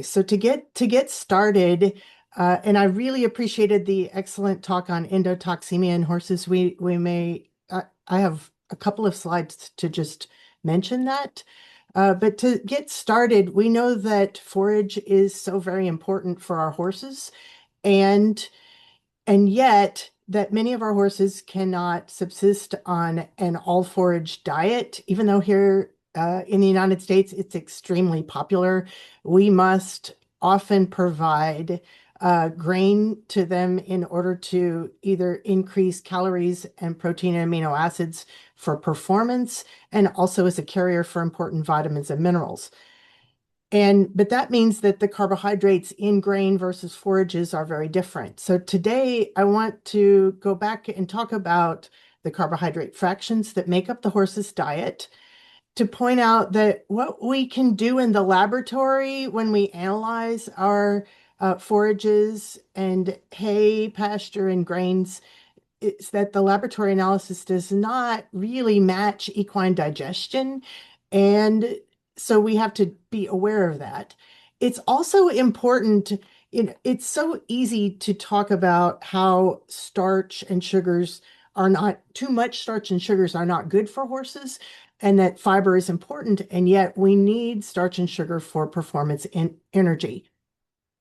Okay, so to get started, and I really appreciated the excellent talk on endotoxemia in horses. We may I have a couple of slides to just mention that. But to get started, we know that forage is so very important for our horses, and yet that many of our horses cannot subsist on an all forage diet, even though here in the United States it's extremely popular. We must often provide grain to them in order to either increase calories and protein and amino acids for performance, and also as a carrier for important vitamins and minerals. But that means that the carbohydrates in grain versus forages are very different. So today I want to go back and talk about the carbohydrate fractions that make up the horse's diet, to point out that what we can do in the laboratory when we analyze our forages and hay, pasture, and grains is that the laboratory analysis does not really match equine digestion. And so we have to be aware of that. It's also important, it's so easy to talk about how starch and sugars are not, too much starch and sugars are not good for horses, and that fiber is important, and yet we need starch and sugar for performance and energy.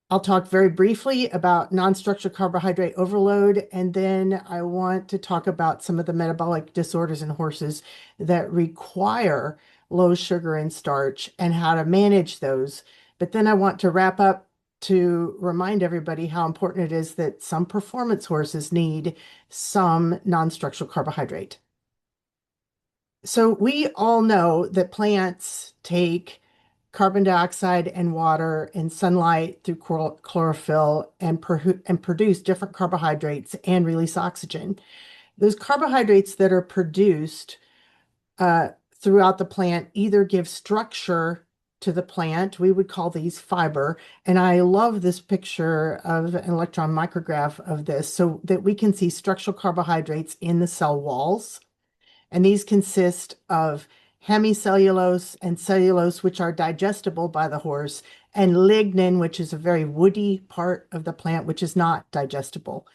I'll talk very briefly about non-structural carbohydrate overload, and then I want to talk about some of the metabolic disorders in horses that require low sugar and starch and how to manage those. But then I want to wrap up to remind everybody how important it is that some performance horses need some non-structural carbohydrate. So we all know that plants take carbon dioxide and water and sunlight through chlorophyll and produce different carbohydrates and release oxygen. Those carbohydrates that are produced throughout the plant either give structure to the plant. We would call these fiber. And I love this picture of an electron micrograph of this so that we can see structural carbohydrates in the cell walls. And these consist of hemicellulose and cellulose, which are digestible by the horse, and lignin, which is a very woody part of the plant, which is not digestible.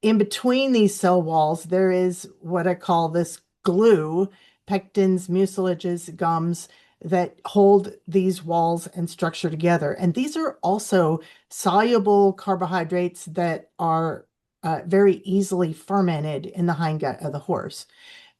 In between these cell walls, there is what I call this glue, pectins, mucilages, gums, that hold these walls and structure together. And these are also soluble carbohydrates that are very easily fermented in the hindgut of the horse.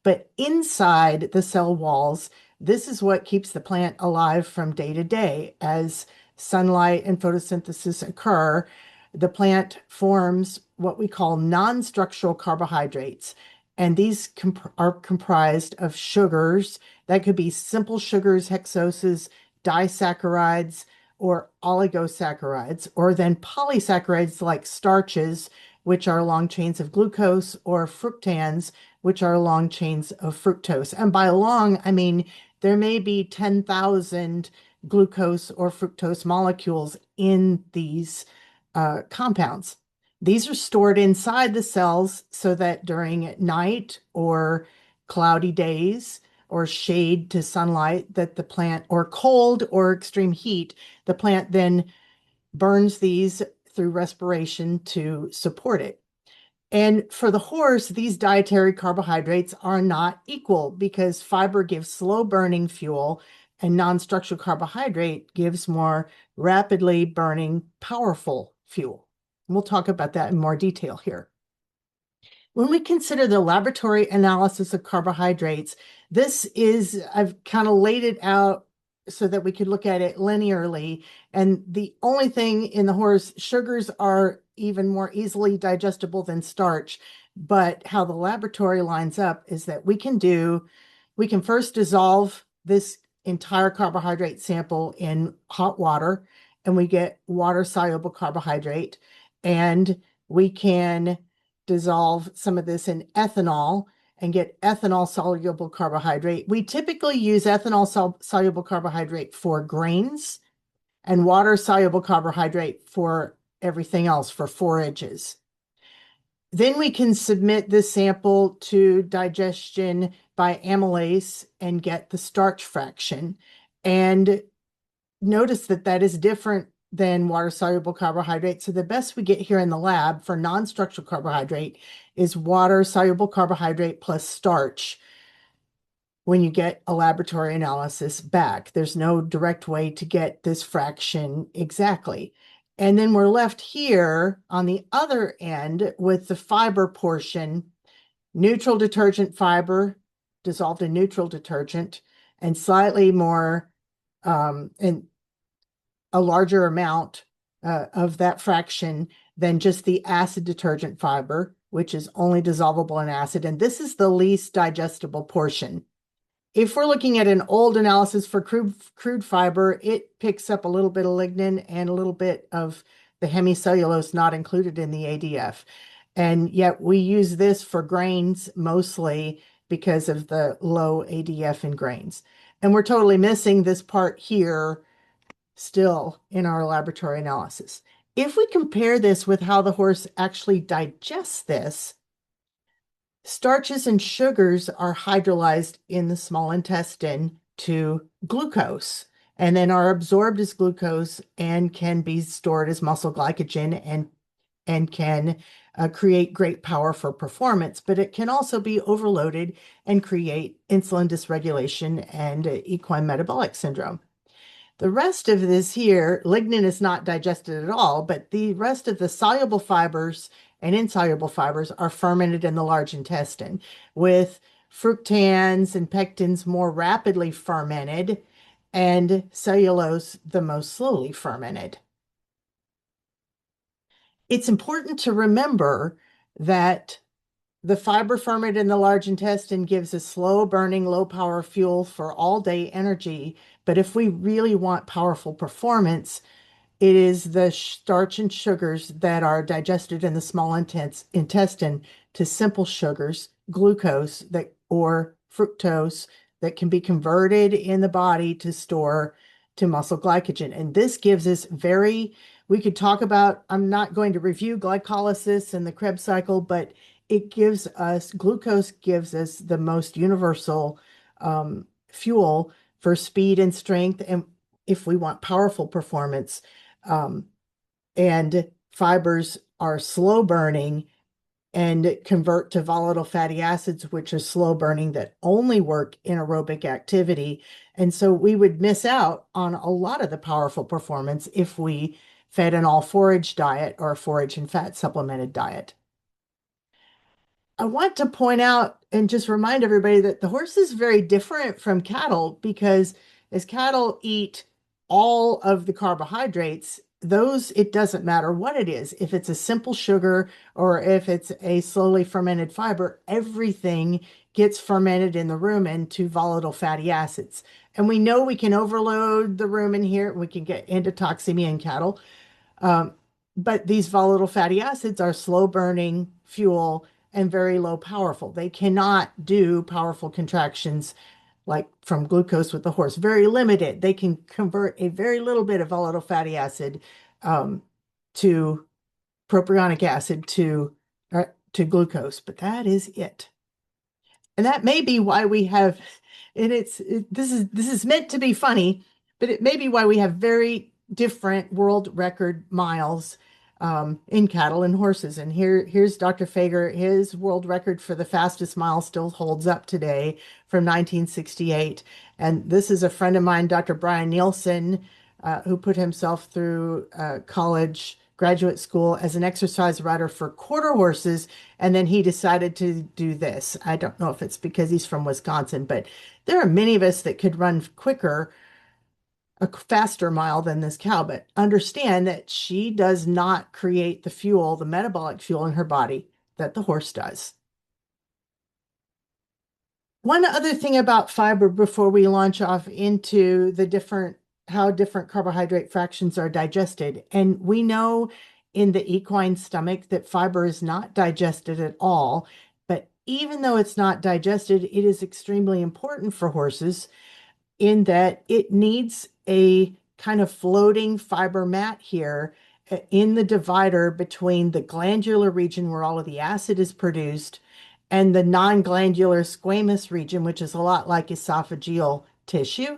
But inside the cell walls, this is what keeps the plant alive from day to day. As sunlight and photosynthesis occur, the plant forms what we call non-structural carbohydrates. And these are comprised of sugars. That could be simple sugars, hexoses, disaccharides, or oligosaccharides, or then polysaccharides like starches, which are long chains of glucose, or fructans, which are long chains of fructose. And by long, I mean there may be 10,000 glucose or fructose molecules in these compounds. These are stored inside the cells so that during night or cloudy days or shade to sunlight that the plant, or cold or extreme heat, the plant then burns these through respiration to support it. And for the horse, these dietary carbohydrates are not equal because fiber gives slow burning fuel and non-structural carbohydrate gives more rapidly burning, powerful fuel. We'll talk about that in more detail here. When we consider the laboratory analysis of carbohydrates, I've kind of laid it out so that we could look at it linearly. And the only thing in the horse, sugars are even more easily digestible than starch. But how the laboratory lines up is that we can first dissolve this entire carbohydrate sample in hot water, and we get water-soluble carbohydrate. And we can dissolve some of this in ethanol and get ethanol soluble carbohydrate. We typically use ethanol soluble carbohydrate for grains and water soluble carbohydrate for everything else, for forages. Then we can submit this sample to digestion by amylase and get the starch fraction. And notice that that is different than water-soluble carbohydrate. So the best we get here in the lab for non-structural carbohydrate is water-soluble carbohydrate plus starch when you get a laboratory analysis back. There's no direct way to get this fraction exactly. And then we're left here on the other end with the fiber portion, neutral detergent fiber dissolved in neutral detergent, and slightly more and a larger amount of that fraction than just the acid detergent fiber, which is only dissolvable in acid. And this is the least digestible portion. If we're looking at an old analysis for crude fiber, it picks up a little bit of lignin and a little bit of the hemicellulose not included in the ADF. And yet we use this for grains mostly because of the low ADF in grains. And we're totally missing this part here still in our laboratory analysis. If we compare this with how the horse actually digests this, starches and sugars are hydrolyzed in the small intestine to glucose and then are absorbed as glucose and can be stored as muscle glycogen and can create great power for performance, but it can also be overloaded and create insulin dysregulation and equine metabolic syndrome. The rest of this here, lignin is not digested at all, but the rest of the soluble fibers and insoluble fibers are fermented in the large intestine, with fructans and pectins more rapidly fermented and cellulose the most slowly fermented. It's important to remember that the fiber ferment in the large intestine gives a slow burning, low power fuel for all day energy. But if we really want powerful performance, it is the starch and sugars that are digested in the small intestine to simple sugars, glucose that or fructose that can be converted in the body to store to muscle glycogen. And this gives us we could talk about, I'm not going to review glycolysis and the Krebs cycle, but glucose gives us the most universal fuel for speed and strength. And if we want powerful performance, and fibers are slow burning and convert to volatile fatty acids, which are slow burning that only work in aerobic activity. And so we would miss out on a lot of the powerful performance if we fed an all forage diet or a forage and fat supplemented diet. I want to point out and just remind everybody that the horse is very different from cattle because as cattle eat all of the carbohydrates, it doesn't matter what it is. If it's a simple sugar or if it's a slowly fermented fiber, everything gets fermented in the rumen to volatile fatty acids. And we know we can overload the rumen here. We can get endotoxemia in cattle. But these volatile fatty acids are slow burning fuel and very low powerful. They cannot do powerful contractions like from glucose with the horse, very limited. They can convert a very little bit of volatile fatty acid to propionic acid to glucose, but that is it. And that may be why we have, this is meant to be funny, but it may be why we have very different world record miles in cattle and horses. And here's Dr. Fager. His world record for the fastest mile still holds up today from 1968. And this is a friend of mine, Dr. Brian Nielsen, who put himself through graduate school as an exercise rider for quarter horses. And then he decided to do this. I don't know if it's because he's from Wisconsin, but there are many of us that could run quicker, a faster mile than this cow, but understand that she does not create the fuel, the metabolic fuel in her body that the horse does. One other thing about fiber before we launch off into how different carbohydrate fractions are digested. And we know in the equine stomach that fiber is not digested at all, but even though it's not digested, it is extremely important for horses in that it needs a kind of floating fiber mat here in the divider between the glandular region where all of the acid is produced and the non-glandular squamous region, which is a lot like esophageal tissue.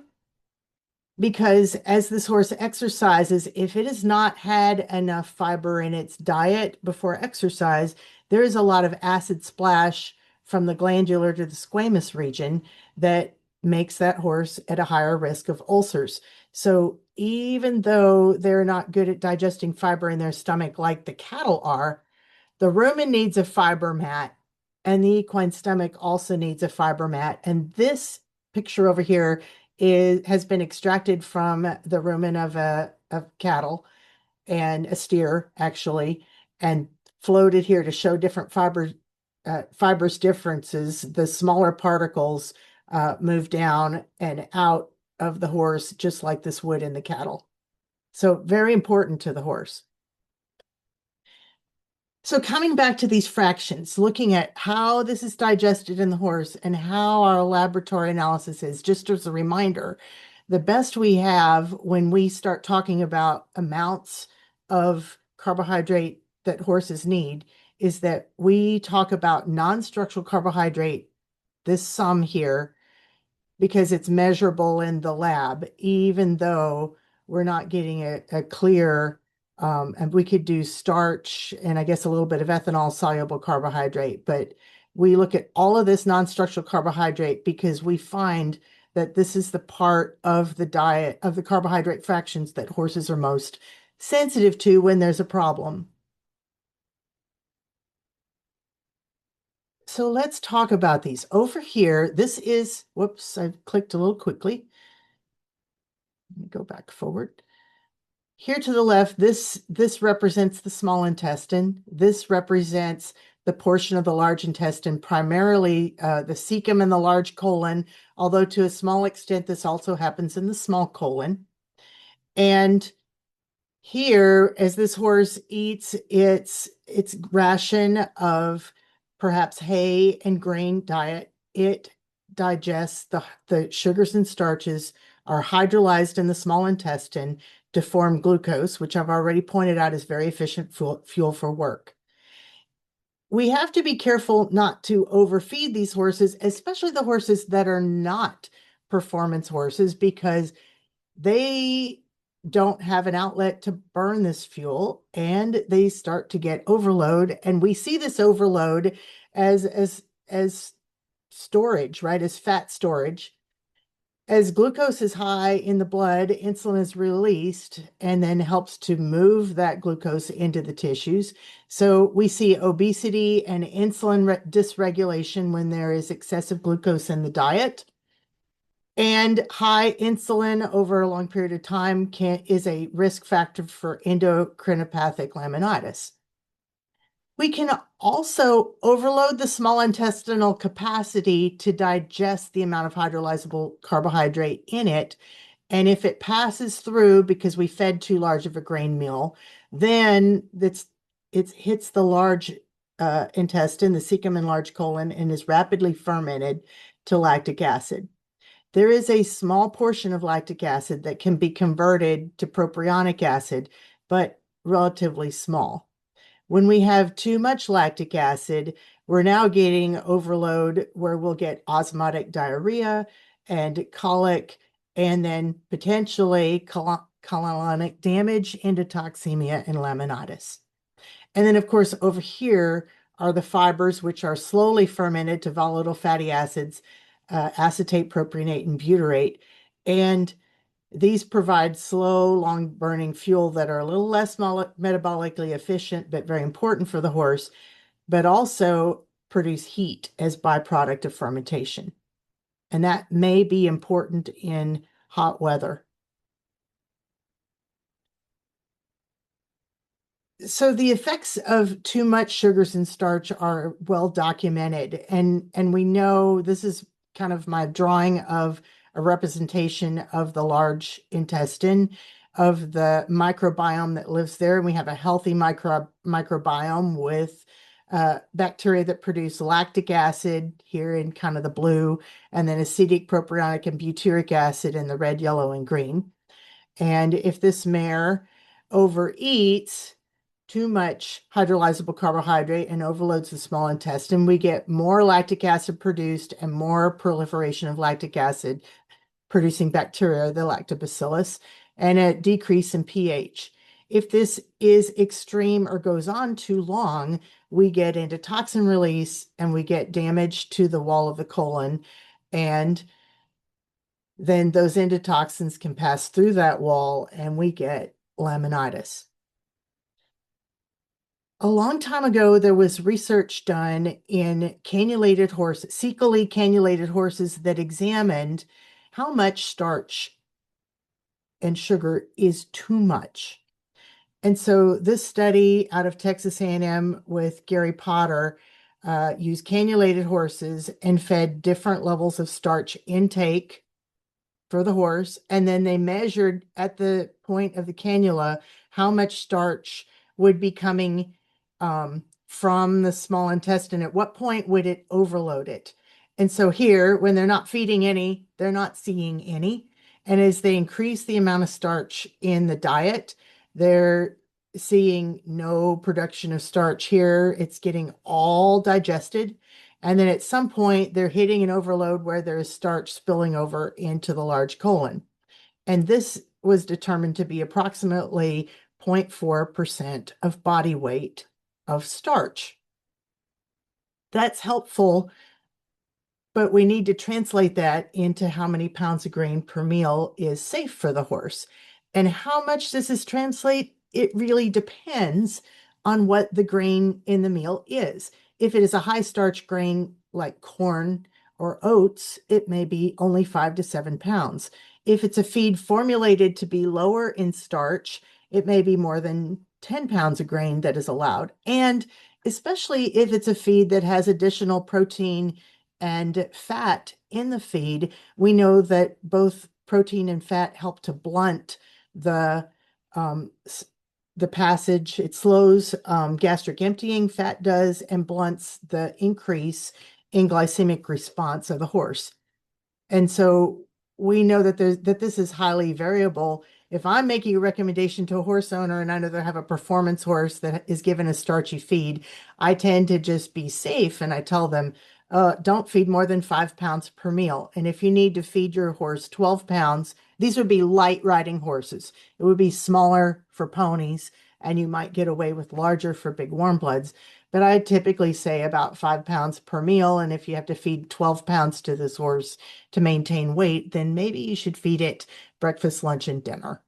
because as this horse exercises, if it has not had enough fiber in its diet before exercise, there is a lot of acid splash from the glandular to the squamous region that makes that horse at a higher risk of ulcers. So even though they're not good at digesting fiber in their stomach like the cattle are, the rumen needs a fiber mat, and the equine stomach also needs a fiber mat. And this picture over here has been extracted from the rumen of cattle and a steer actually, and floated here to show different fibers differences. The smaller particles move down and out of the horse just like this would in the cattle. So very important to the horse. So coming back to these fractions, looking at how this is digested in the horse and how our laboratory analysis is, just as a reminder, the best we have when we start talking about amounts of carbohydrate that horses need is that we talk about non-structural carbohydrate, this sum here, because it's measurable in the lab, even though we're not getting a clear, and we could do starch and I guess a little bit of ethanol soluble carbohydrate, but we look at all of this non-structural carbohydrate because we find that this is the part of the diet of the carbohydrate fractions that horses are most sensitive to when there's a problem. So let's talk about these. Over here, this is, whoops, I clicked a little quickly. Let me go back forward. Here to the left, this represents the small intestine. This represents the portion of the large intestine, primarily the cecum and the large colon, although to a small extent, this also happens in the small colon. And here, as this horse eats its ration of perhaps hay and grain diet, it digests the sugars and starches are hydrolyzed in the small intestine to form glucose, which I've already pointed out is very efficient fuel for work. We have to be careful not to overfeed these horses, especially the horses that are not performance horses, because they don't have an outlet to burn this fuel and they start to get overload. And we see this overload as storage, right? As fat storage. As glucose is high in the blood, insulin is released and then helps to move that glucose into the tissues. So we see obesity and insulin dysregulation when there is excessive glucose in the diet. And high insulin over a long period of time is a risk factor for endocrinopathic laminitis. We can also overload the small intestinal capacity to digest the amount of hydrolyzable carbohydrate in it. And if it passes through because we fed too large of a grain meal, then it hits the large intestine, the cecum and large colon, and is rapidly fermented to lactic acid. There is a small portion of lactic acid that can be converted to propionic acid, but relatively small. When we have too much lactic acid, we're now getting overload where we'll get osmotic diarrhea and colic, and then potentially colonic damage, endotoxemia, and laminitis. And then, of course, over here are the fibers, which are slowly fermented to volatile fatty acids, acetate, propionate, and butyrate. And these provide slow, long-burning fuel that are a little less metabolically efficient, but very important for the horse, but also produce heat as byproduct of fermentation. And that may be important in hot weather. So the effects of too much sugars and starch are well documented, and we know this is kind of my drawing of a representation of the large intestine, of the microbiome that lives there. And we have a healthy microbiome with bacteria that produce lactic acid here in kind of the blue, and then acetic, propionic, and butyric acid in the red, yellow, and green. And if this mare overeats too much hydrolyzable carbohydrate and overloads the small intestine, we get more lactic acid produced and more proliferation of lactic acid producing bacteria, the lactobacillus, and a decrease in pH. If this is extreme or goes on too long, we get into toxin release and we get damage to the wall of the colon, and then those endotoxins can pass through that wall and we get laminitis. A long time ago, there was research done in cannulated horses, cecally cannulated horses, that examined how much starch and sugar is too much. And so this study out of Texas A&M with Gary Potter used cannulated horses and fed different levels of starch intake for the horse. And then they measured at the point of the cannula how much starch would be coming from the small intestine. At what point would it overload it? And so here, when they're not feeding any, they're not seeing any. And as they increase the amount of starch in the diet, they're seeing no production of starch here. It's getting all digested. And then at some point, they're hitting an overload where there is starch spilling over into the large colon. And this was determined to be approximately 0.4% of body weight of starch. That's helpful, but we need to translate that into how many pounds of grain per meal is safe for the horse. And how much does this translate? It really depends on what the grain in the meal is. If it is a high starch grain like corn or oats, it may be only 5 to 7 pounds. If it's a feed formulated to be lower in starch, it may be more than 10 pounds of grain that is allowed. And especially if it's a feed that has additional protein and fat in the feed, we know that both protein and fat help to blunt the passage. It slows gastric emptying, fat does, and blunts the increase in glycemic response of the horse. And so we know that this is highly variable. If I'm making a recommendation to a horse owner and I know they have a performance horse that is given a starchy feed, I tend to just be safe and I tell them, don't feed more than 5 pounds per meal. And if you need to feed your horse 12 pounds, these would be light riding horses. It would be smaller for ponies, and you might get away with larger for big warm bloods. But I typically say about 5 pounds per meal. And if you have to feed 12 pounds to this horse to maintain weight, then maybe you should feed it breakfast, lunch, and dinner.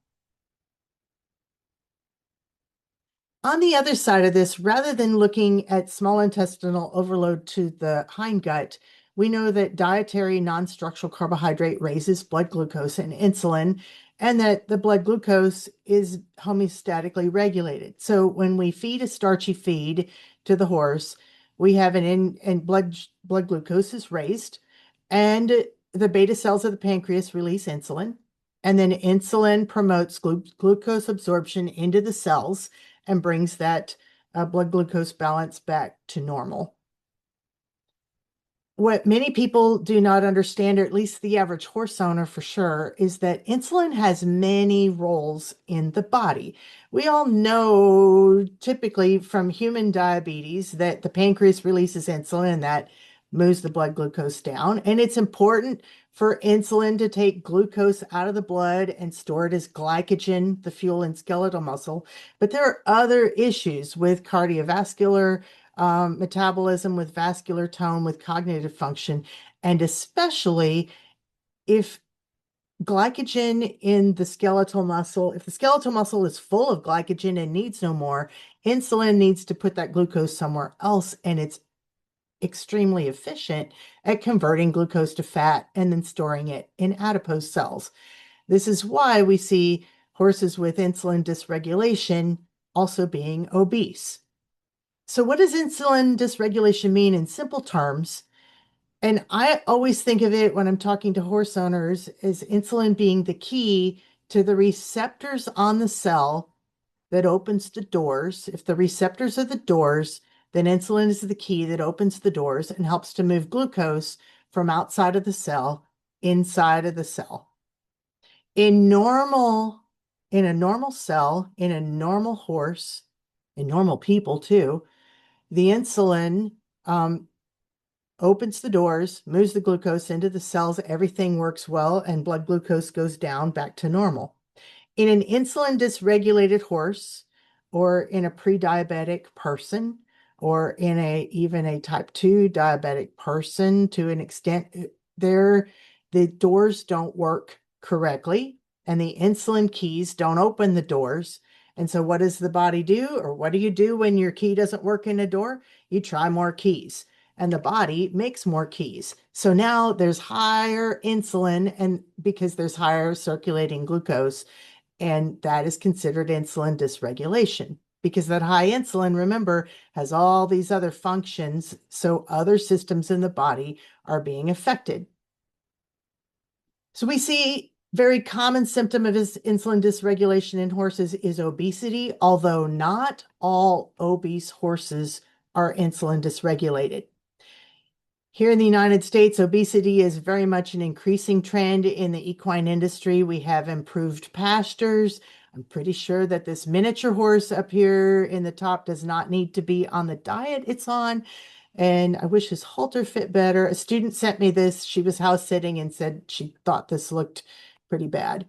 On the other side of this, rather than looking at small intestinal overload to the hindgut, we know that dietary non-structural carbohydrate raises blood glucose and insulin, and that the blood glucose is homeostatically regulated. So when we feed a starchy feed to the horse, we have and blood glucose is raised, and the beta cells of the pancreas release insulin, and then insulin promotes glucose absorption into the cells and brings that blood glucose balance back to normal. What many people do not understand, or at least the average horse owner for sure, is that insulin has many roles in the body. We all know typically from human diabetes that the pancreas releases insulin and that moves the blood glucose down. And it's important for insulin to take glucose out of the blood and store it as glycogen, the fuel in skeletal muscle. But there are other issues with cardiovascular metabolism, with vascular tone, with cognitive function, and especially if glycogen in the skeletal muscle, if the skeletal muscle is full of glycogen and needs no more, insulin needs to put that glucose somewhere else, and it's extremely efficient at converting glucose to fat and then storing it in adipose cells. This is why we see horses with insulin dysregulation also being obese. So what does insulin dysregulation mean in simple terms? And I always think of it when I'm talking to horse owners as insulin being the key to the receptors on the cell that opens the doors. If the receptors are the doors, then insulin is the key that opens the doors and helps to move glucose from outside of the cell inside of the cell. In a normal cell, in a normal horse, in normal people too, the insulin opens the doors, moves the glucose into the cells, everything works well, and blood glucose goes down back to normal. In an insulin dysregulated horse, or in a pre-diabetic person, or in even a type 2 diabetic person, to an extent, the doors don't work correctly, and the insulin keys don't open the doors. And so what does the body do? Or what do you do when your key doesn't work in a door? You try more keys, and the body makes more keys. So now there's higher insulin, and because there's higher circulating glucose, and that is considered insulin dysregulation, because that high insulin, remember, has all these other functions. So other systems in the body are being affected. So we see very common symptom of insulin dysregulation in horses is obesity, although not all obese horses are insulin dysregulated. Here in the United States, obesity is very much an increasing trend in the equine industry. We have improved pastures. I'm pretty sure that this miniature horse up here in the top does not need to be on the diet it's on. And I wish his halter fit better. A student sent me this. She was house sitting and said she thought this looked pretty bad.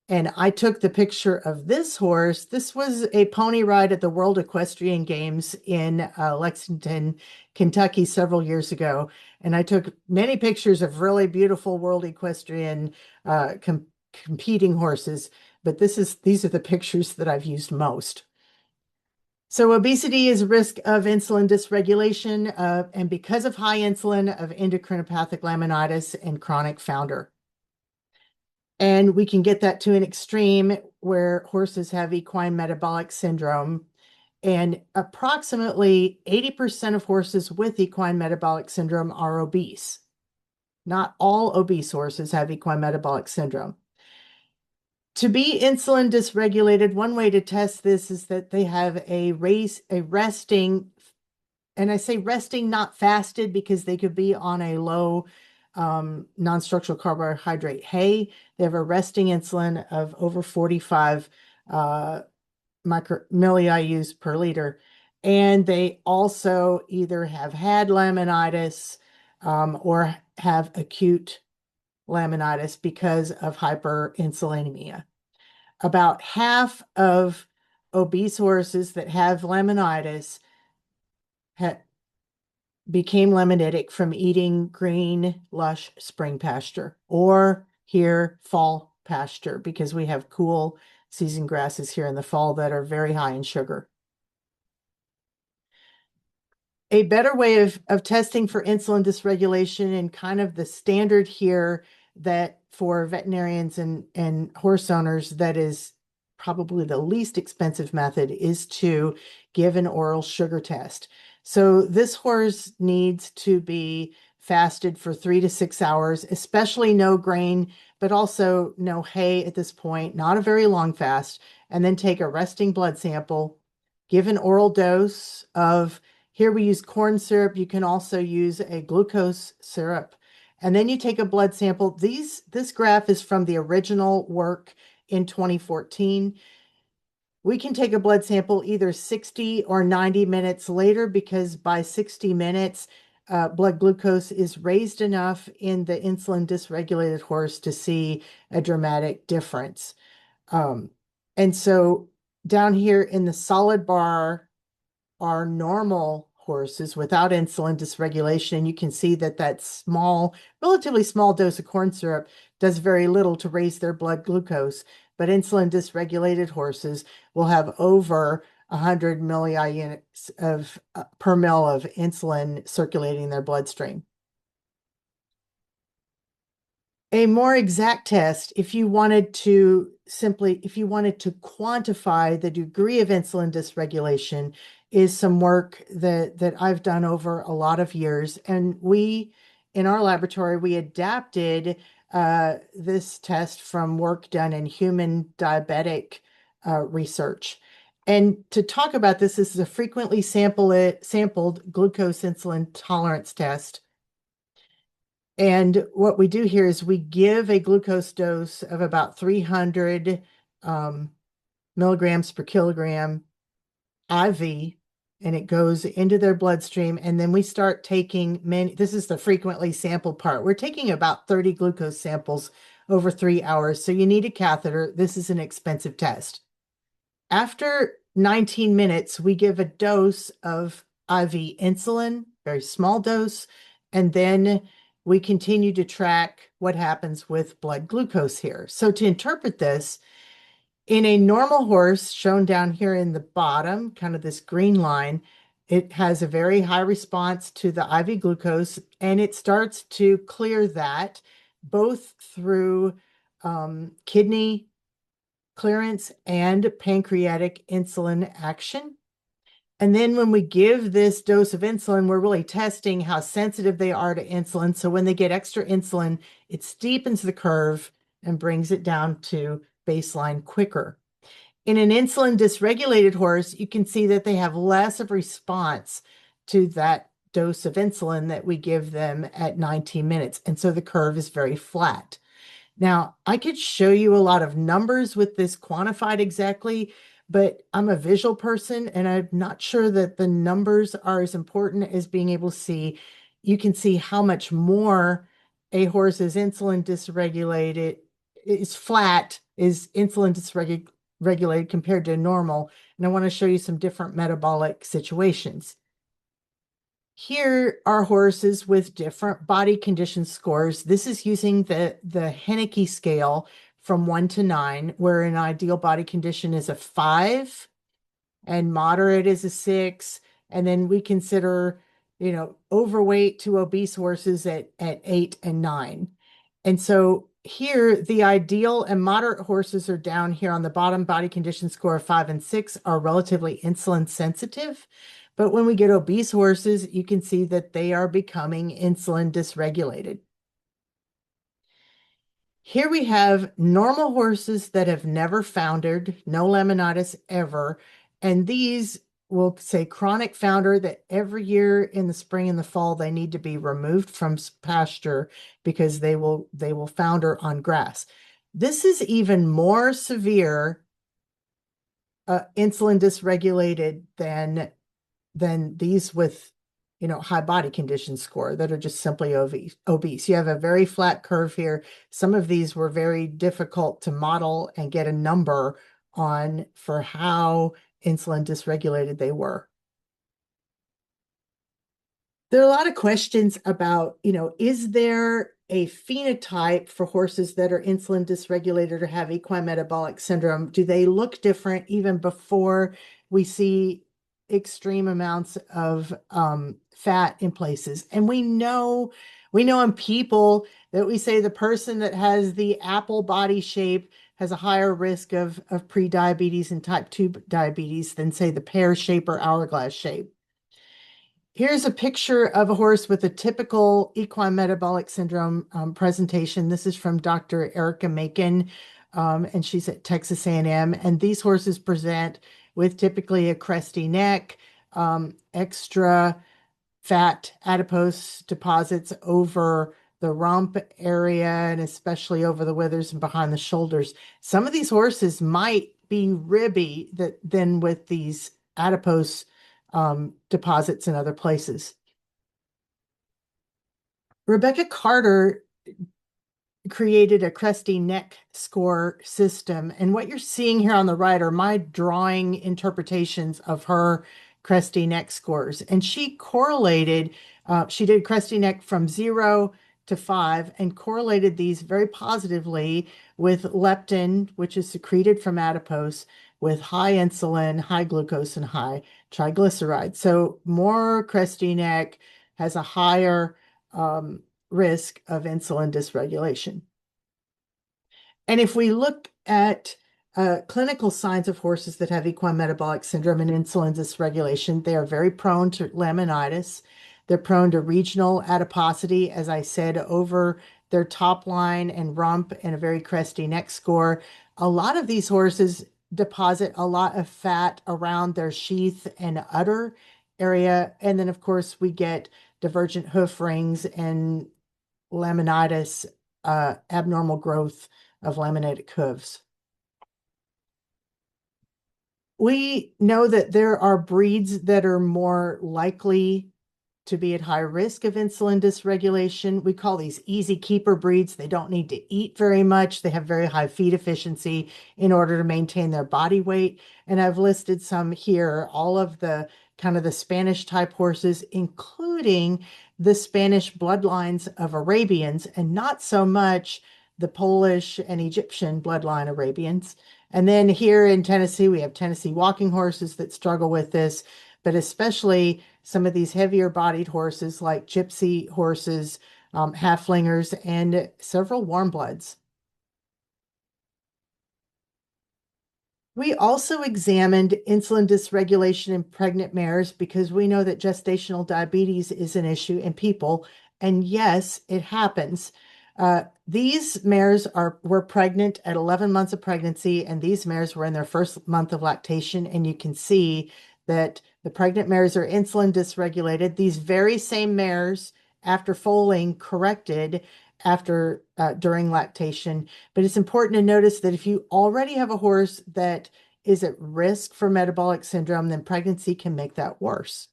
And I took the picture of this horse. This was a pony ride at the World Equestrian Games in Lexington, Kentucky several years ago. And I took many pictures of really beautiful World Equestrian competing horses. But these are the pictures that I've used most. So obesity is a risk of insulin dysregulation, and because of high insulin, of endocrinopathic laminitis and chronic founder. And we can get that to an extreme where horses have equine metabolic syndrome. And approximately 80% of horses with equine metabolic syndrome are obese. Not all obese horses have equine metabolic syndrome. To be insulin dysregulated, one way to test this is that they have a resting, and I say resting, not fasted, because they could be on a low non-structural carbohydrate hay. They have a resting insulin of over 45 milli-IUs per liter. And they also either have had laminitis or have acute laminitis because of hyperinsulinemia. About half of obese horses that have laminitis became laminitic from eating green, lush spring pasture, or here fall pasture, because we have cool season grasses here in the fall that are very high in sugar. A better way of testing for insulin dysregulation, and kind of the standard here that for veterinarians and horse owners, that is probably the least expensive method, is to give an oral sugar test. So this horse needs to be fasted for 3 to 6 hours, especially no grain, but also no hay at this point, not a very long fast, and then take a resting blood sample, give an oral dose of, here we use corn syrup. You can also use a glucose syrup. And then you take a blood sample. This graph is from the original work in 2014. We can take a blood sample either 60 or 90 minutes later, because by 60 minutes, blood glucose is raised enough in the insulin dysregulated horse to see a dramatic difference. And so down here in the solid bar are normal horses without insulin dysregulation. And you can see that that small, relatively small dose of corn syrup does very little to raise their blood glucose. But insulin dysregulated horses will have over 100 milli-units of per mil of insulin circulating in their bloodstream. A more exact test, if you wanted to quantify the degree of insulin dysregulation, is some work that I've done over a lot of years. And in our laboratory, we adapted this test from work done in human diabetic research. And to talk about this is a frequently sampled glucose insulin tolerance test. And what we do here is we give a glucose dose of about 300 milligrams per kilogram IV. and it goes into their bloodstream. And then we start taking many, this is the frequently sampled part. We're taking about 30 glucose samples over 3 hours. So you need a catheter. This is an expensive test. After 19 minutes, we give a dose of IV insulin, very small dose, and then we continue to track what happens with blood glucose here. So to interpret this, in a normal horse, shown down here in the bottom, kind of this green line, it has a very high response to the IV glucose, and it starts to clear that both through kidney clearance and pancreatic insulin action. And then when we give this dose of insulin, we're really testing how sensitive they are to insulin. So when they get extra insulin, it steepens the curve and brings it down to baseline quicker. In an insulin dysregulated horse, you can see that they have less of response to that dose of insulin that we give them at 19 minutes. And so the curve is very flat. Now, I could show you a lot of numbers with this quantified exactly, but I'm a visual person and I'm not sure that the numbers are as important as being able to see. You can see how much more a horse is insulin dysregulated, is flat, is insulin dysregulated compared to normal. And I want to show you some different metabolic situations. Here are horses with different body condition scores. This is using the Henneke scale from 1 to 9, where an ideal body condition is a 5 and moderate is a 6. And then we consider, overweight to obese horses at 8 and 9. And so here, the ideal and moderate horses are down here on the bottom. Body condition score of 5 and 6 are relatively insulin sensitive. But when we get obese horses, you can see that they are becoming insulin dysregulated. Here we have normal horses that have never foundered, no laminitis ever. And these will say chronic founder, that every year in the spring and the fall, they need to be removed from pasture because they will founder on grass. This is even more severe insulin dysregulated than these with high body condition score that are just simply obese. You have a very flat curve here. Some of these were very difficult to model and get a number on for how insulin dysregulated they were. There are a lot of questions about, is there a phenotype for horses that are insulin dysregulated or have equine metabolic syndrome? Do they look different even before we see extreme amounts of fat in places? And we know in people that we say the person that has the apple body shape has a higher risk of prediabetes and type 2 diabetes than, say, the pear shape or hourglass shape. Here's a picture of a horse with a typical equine metabolic syndrome presentation. This is from Dr. Erica Macon, and she's at Texas A&M. And these horses present with typically a cresty neck, extra fat adipose deposits over the rump area, and especially over the withers and behind the shoulders. Some of these horses might be ribby than with these adipose deposits in other places. Rebecca Carter created a cresty neck score system. And what you're seeing here on the right are my drawing interpretations of her cresty neck scores. And she correlated, she did cresty neck from 0 to 5 and correlated these very positively with leptin, which is secreted from adipose, with high insulin, high glucose, and high triglycerides. So more cresty neck has a higher risk of insulin dysregulation. And if we look at clinical signs of horses that have equine metabolic syndrome and insulin dysregulation, they are very prone to laminitis. They're prone to regional adiposity, as I said, over their top line and rump, and a very cresty neck score. A lot of these horses deposit a lot of fat around their sheath and udder area. And then, of course, we get divergent hoof rings and laminitis, abnormal growth of laminated hooves. We know that there are breeds that are more likely to be at high risk of insulin dysregulation. We call these easy keeper breeds. They don't need to eat very much. They have very high feed efficiency in order to maintain their body weight. And I've listed some here, all of the kind of the Spanish type horses, including the Spanish bloodlines of Arabians, and not so much the Polish and Egyptian bloodline Arabians. And then here in Tennessee, we have Tennessee walking horses that struggle with this, but especially some of these heavier bodied horses like gypsy horses, halflingers, and several warm bloods. We also examined insulin dysregulation in pregnant mares because we know that gestational diabetes is an issue in people. And yes, it happens. These mares were pregnant at 11 months of pregnancy, and these mares were in their first month of lactation. And you can see that the pregnant mares are insulin dysregulated. These very same mares, after foaling, corrected after during lactation. But it's important to notice that if you already have a horse that is at risk for metabolic syndrome, then pregnancy can make that worse.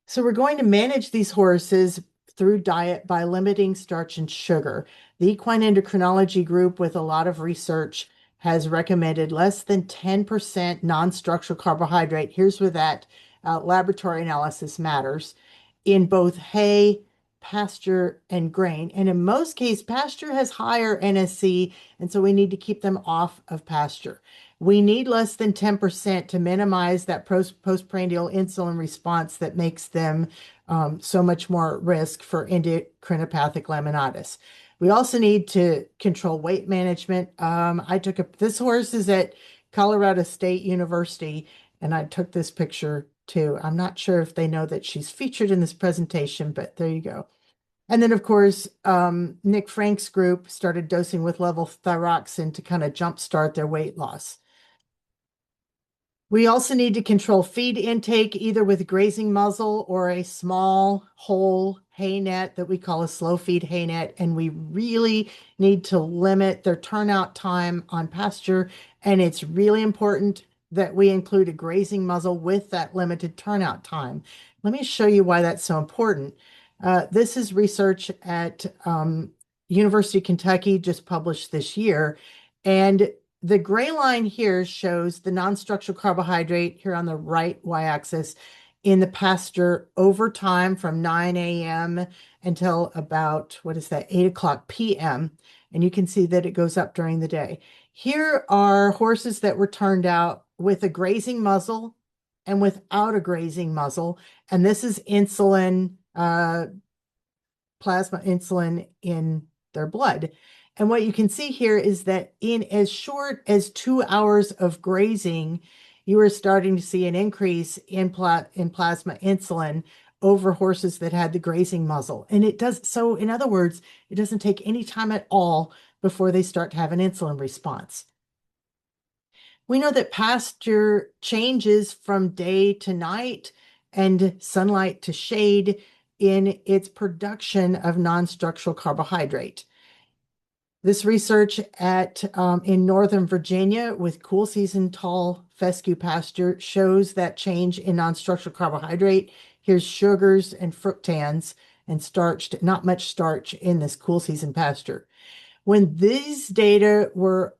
So we're going to manage these horses through diet by limiting starch and sugar. The equine endocrinology group, with a lot of research, has recommended less than 10% non-structural carbohydrate. Here's where that laboratory analysis matters in both hay, pasture, and grain. And in most cases, pasture has higher NSC, and so we need to keep them off of pasture. We need less than 10% to minimize that postprandial insulin response that makes them so much more at risk for endocrinopathic laminitis. We also need to control weight management. This horse is at Colorado State University, and I took this picture too. I'm not sure if they know that she's featured in this presentation, but there you go. And then, of course, Nick Frank's group started dosing with levothyroxine to kind of jumpstart their weight loss. We also need to control feed intake either with grazing muzzle or a small whole hay net that we call a slow feed hay net. And we really need to limit their turnout time on pasture. And it's really important that we include a grazing muzzle with that limited turnout time. Let me show you why that's so important. This is research at University of Kentucky, just published this year. And the gray line here shows the non-structural carbohydrate here on the right y-axis in the pasture over time from 9 a.m. until about, 8 o'clock p.m. And you can see that it goes up during the day. Here are horses that were turned out with a grazing muzzle and without a grazing muzzle. And this is insulin, plasma insulin in their blood. And what you can see here is that in as short as 2 hours of grazing, you are starting to see an increase in plasma insulin over horses that had the grazing muzzle. And it does so, in other words, it doesn't take any time at all before they start to have an insulin response. We know that pasture changes from day to night and sunlight to shade in its production of non-structural carbohydrate. This research in Northern Virginia with cool season tall fescue pasture shows that change in non-structural carbohydrate. Here's sugars and fructans and not much starch in this cool season pasture. When these data were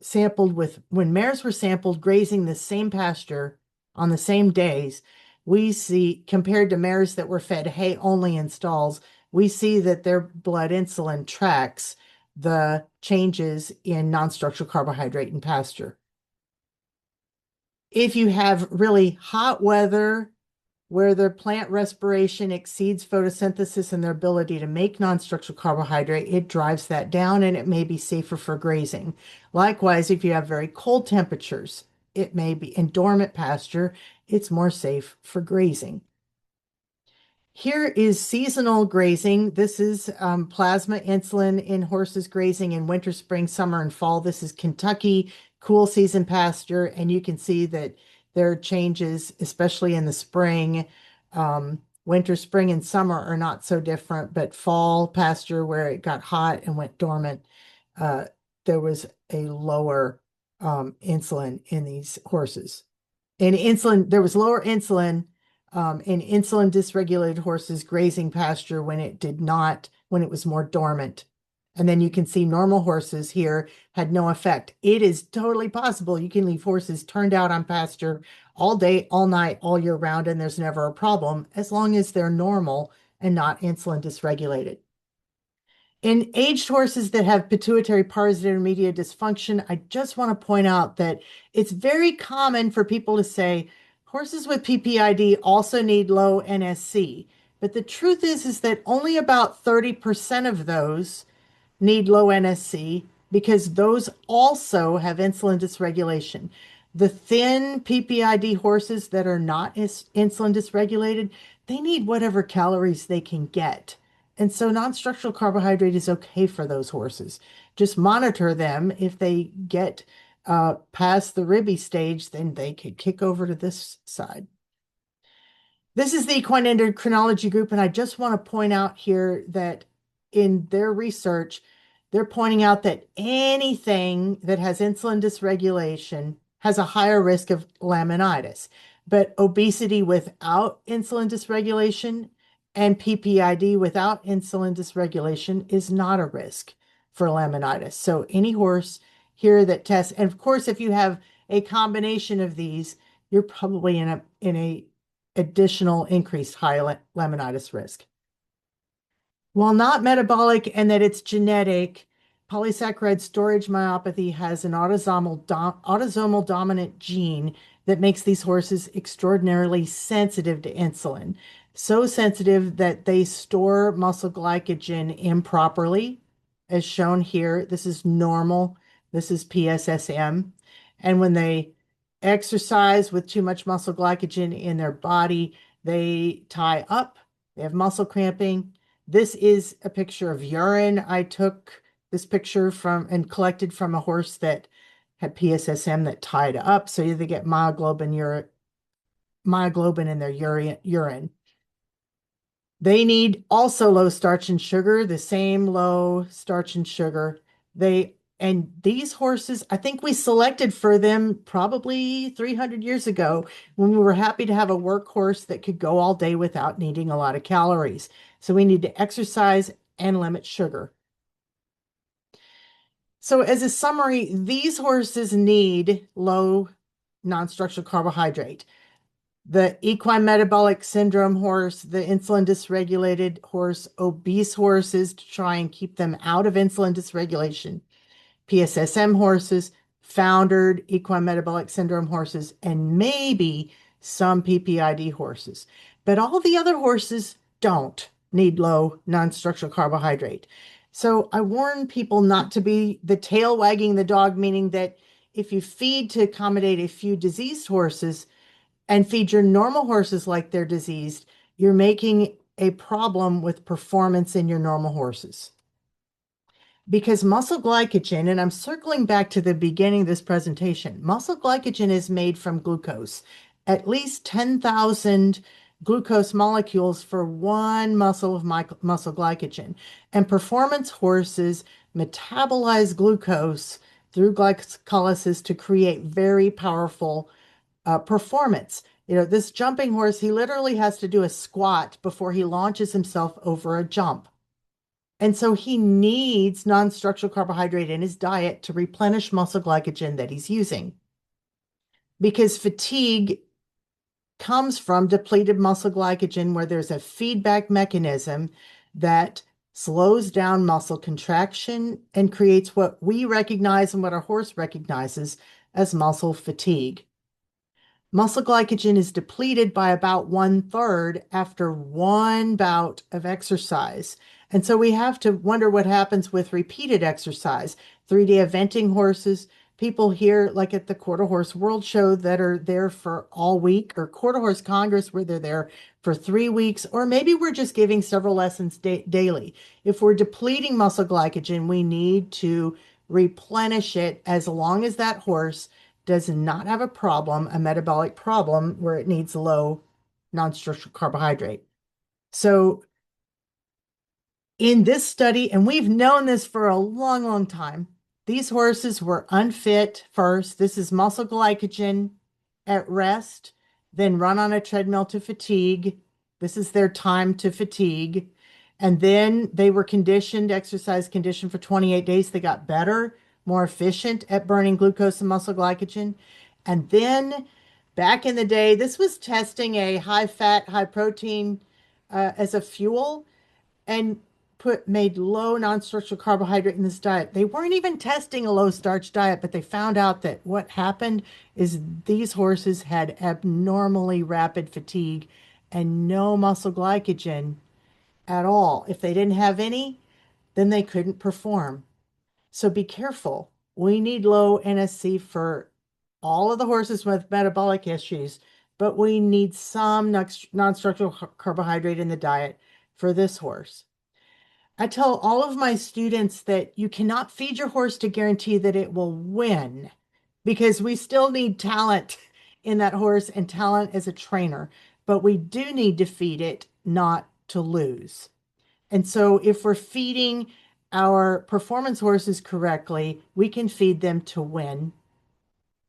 sampled when mares were sampled grazing the same pasture on the same days, we see, compared to mares that were fed hay only in stalls, we see that their blood insulin tracks the changes in non-structural carbohydrate in pasture. If you have really hot weather where their plant respiration exceeds photosynthesis and their ability to make non-structural carbohydrate, it drives that down and it may be safer for grazing. Likewise, if you have very cold temperatures, it may be in dormant pasture, it's more safe for grazing. Here is seasonal grazing. This is plasma insulin in horses grazing in winter, spring, summer, and fall. This is Kentucky cool season pasture, and you can see that there are changes, especially in the spring. Winter, spring, and summer are not so different, but fall pasture where it got hot and went dormant, there was a lower insulin in these horses. And insulin, there was lower insulin in insulin dysregulated horses grazing pasture when it did not, when it was more dormant. And then you can see normal horses here had no effect. It is totally possible you can leave horses turned out on pasture all day, all night, all year round, and there's never a problem as long as they're normal and not insulin dysregulated. In aged horses that have pituitary pars intermedia dysfunction, I just want to point out that it's very common for people to say horses with PPID also need low NSC. But the truth is that only about 30% of those need low NSC because those also have insulin dysregulation. The thin PPID horses that are not insulin dysregulated, they need whatever calories they can get. And so non-structural carbohydrate is okay for those horses. Just monitor them. If they get past the ribby stage, then they could kick over to this side. This is the equine endocrinology group, and I just want to point out here that in their research, they're pointing out that anything that has insulin dysregulation has a higher risk of laminitis. But obesity without insulin dysregulation and PPID without insulin dysregulation is not a risk for laminitis. So any horse here that tests, and of course, if you have a combination of these, you're probably in a additional increased high laminitis risk. While not metabolic and that it's genetic, polysaccharide storage myopathy has an autosomal dominant gene that makes these horses extraordinarily sensitive to insulin. So sensitive that they store muscle glycogen improperly, as shown here. This is normal. This is PSSM. And when they exercise with too much muscle glycogen in their body, they tie up, they have muscle cramping. This is a picture of urine. I took this picture from and collected from a horse that had PSSM that tied up. So they get myoglobin in their urine. They need also low starch and sugar, the same low starch and sugar. And these horses, I think we selected for them probably 300 years ago when we were happy to have a workhorse that could go all day without needing a lot of calories. So we need to exercise and limit sugar. So as a summary, these horses need low non-structural carbohydrate. The equine metabolic syndrome horse, the insulin dysregulated horse, obese horses to try and keep them out of insulin dysregulation, PSSM horses, foundered equine metabolic syndrome horses, and maybe some PPID horses. But all the other horses don't need low non-structural carbohydrate. So I warn people not to be the tail wagging the dog, meaning that if you feed to accommodate a few diseased horses and feed your normal horses like they're diseased, you're making a problem with performance in your normal horses. Because muscle glycogen, and I'm circling back to the beginning of this presentation, muscle glycogen is made from glucose, at least 10,000 glucose molecules for one muscle of muscle glycogen. And performance horses metabolize glucose through glycolysis to create very powerful performance. This jumping horse, he literally has to do a squat before he launches himself over a jump. And so he needs non-structural carbohydrate in his diet to replenish muscle glycogen that he's using. Because fatigue comes from depleted muscle glycogen, where there's a feedback mechanism that slows down muscle contraction and creates what we recognize and what our horse recognizes as muscle fatigue. Muscle glycogen is depleted by about 1/3 after one bout of exercise. And so we have to wonder what happens with repeated exercise. 3-day eventing horses, people here like at the Quarter Horse World Show that are there for all week, or Quarter Horse Congress where they're there for 3 weeks, or maybe we're just giving several lessons daily. If we're depleting muscle glycogen, we need to replenish it as long as that horse does not have a problem, a metabolic problem where it needs low non-structural carbohydrate. So in this study, and we've known this for a long, long time, These horses were unfit first. This is muscle glycogen at rest, then run on a treadmill to fatigue. This is their time to fatigue. And then they were conditioned, exercise conditioned for 28 days. They got better, more efficient at burning glucose and muscle glycogen. And then back in the day, this was testing a high fat, high protein as a fuel and made low non-structural carbohydrate in this diet. They weren't even testing a low starch diet, but they found out that what happened is these horses had abnormally rapid fatigue and no muscle glycogen at all. If they didn't have any, then they couldn't perform. So be careful. We need low NSC for all of the horses with metabolic issues, but we need some non-structural carbohydrate in the diet for this horse. I tell all of my students that you cannot feed your horse to guarantee that it will win because we still need talent in that horse and talent as a trainer, but we do need to feed it not to lose. And so if we're feeding our performance horses correctly, we can feed them to win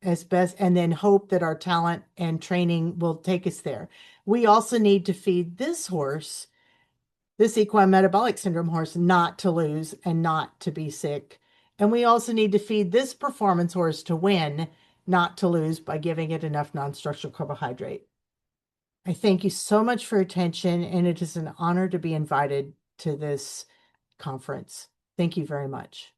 as best and then hope that our talent and training will take us there. We also need to feed this horse, this equine metabolic syndrome horse, not to lose and not to be sick. And we also need to feed this performance horse to win, not to lose, by giving it enough non-structural carbohydrate. I thank you so much for your attention, and it is an honor to be invited to this conference. Thank you very much.